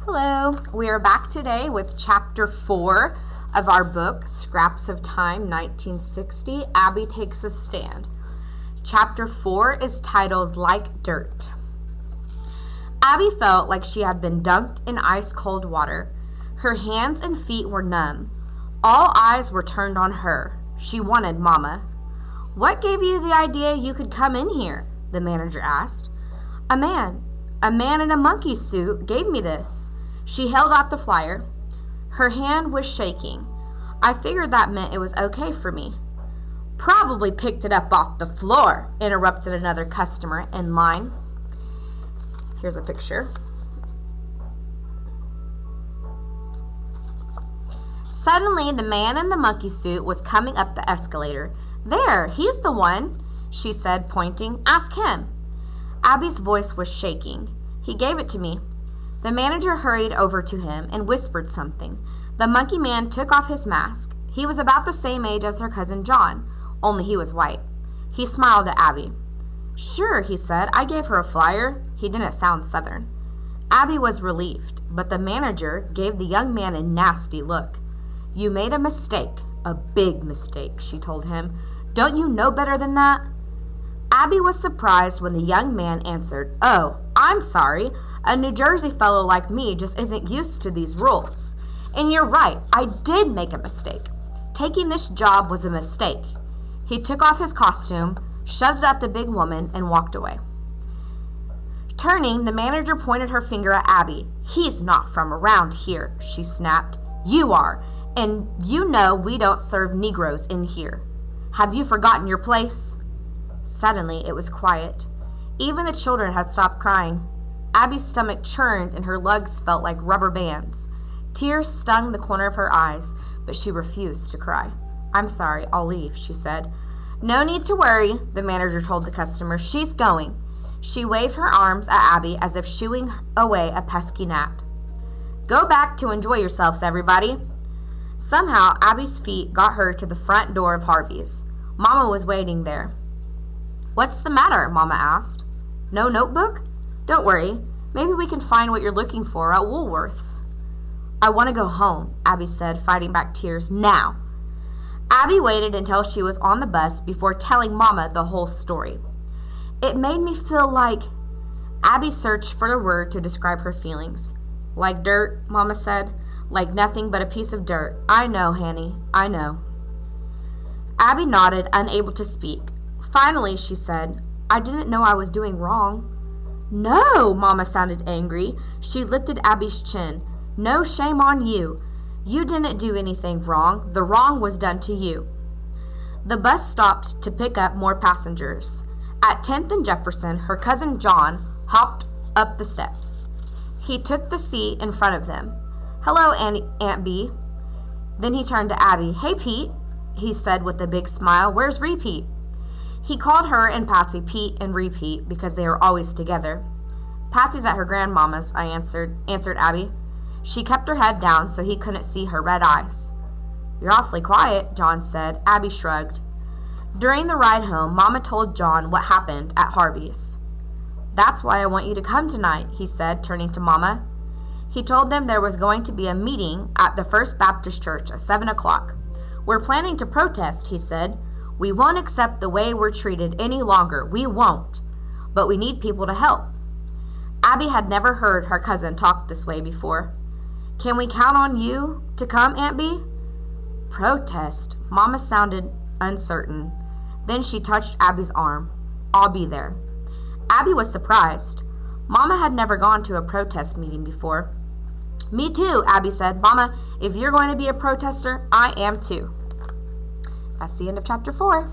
Hello, we are back today with Chapter 4 of our book, Scraps of Time, 1960, Abby Takes a Stand. Chapter 4 is titled Like Dirt. Abby felt like she had been dunked in ice-cold water. Her hands and feet were numb. All eyes were turned on her. She wanted Mama. "What gave you the idea you could come in here?" the manager asked. A man in a monkey suit gave me this." She held out the flyer. Her hand was shaking. "I figured that meant it was okay for me." "Probably picked it up off the floor," interrupted another customer in line. Here's a picture. Suddenly, the man in the monkey suit was coming up the escalator. "There, he's the one," she said, pointing. "Ask him." Abby's voice was shaking. "He gave it to me." The manager hurried over to him and whispered something. The monkey man took off his mask. He was about the same age as her cousin John, only he was white. He smiled at Abby. "Sure," he said. "I gave her a flyer." He didn't sound Southern. Abby was relieved, but the manager gave the young man a nasty look. "You made a mistake, a big mistake," she told him. "Don't you know better than that?" Abby was surprised when the young man answered, "Oh, I'm sorry. A New Jersey fellow like me just isn't used to these rules. And you're right, I did make a mistake. Taking this job was a mistake." He took off his costume, shoved it at the big woman, and walked away. Turning, the manager pointed her finger at Abby. "He's not from around here," she snapped. "You are, and you know we don't serve Negroes in here. Have you forgotten your place?" Suddenly, it was quiet. Even the children had stopped crying. Abby's stomach churned and her legs felt like rubber bands. Tears stung the corner of her eyes, but she refused to cry. "I'm sorry, I'll leave," she said. "No need to worry," the manager told the customer. "She's going." She waved her arms at Abby as if shooing away a pesky gnat. "Go back to enjoy yourselves, everybody." Somehow, Abby's feet got her to the front door of Harvey's. Mama was waiting there. "What's the matter?" Mama asked. "No notebook? Don't worry. Maybe we can find what you're looking for at Woolworth's." "I want to go home," Abby said, fighting back tears. "Now." Abby waited until she was on the bus before telling Mama the whole story. "It made me feel like—" Abby searched for a word to describe her feelings. "Like dirt," Mama said. "Like nothing but a piece of dirt. I know, Hanny, I know." Abby nodded, unable to speak. Finally, she said, "I didn't know I was doing wrong." "No!" Mama sounded angry. She lifted Abby's chin. "No shame on you. You didn't do anything wrong. The wrong was done to you." The bus stopped to pick up more passengers. At 10th and Jefferson, her cousin John hopped up the steps. He took the seat in front of them. "Hello, Aunt Bee." Then he turned to Abby. "Hey, Pete," he said with a big smile. "Where's Repeat?" He called her and Patsy Pete and Repeat because they were always together. "Patsy's at her grandmama's," I answered Abby. She kept her head down so he couldn't see her red eyes. "You're awfully quiet," John said. Abby shrugged. During the ride home, Mama told John what happened at Harvey's. "That's why I want you to come tonight," he said, turning to Mama. He told them there was going to be a meeting at the First Baptist Church at 7 o'clock. "We're planning to protest," he said. "We won't accept the way we're treated any longer. We won't. But we need people to help." Abby had never heard her cousin talk this way before. "Can we count on you to come, Aunt Bee?" "Protest?" Mama sounded uncertain. Then she touched Abby's arm. "I'll be there." Abby was surprised. Mama had never gone to a protest meeting before. "Me too," Abby said. "Mama, if you're going to be a protester, I am too." That's the end of Chapter 4.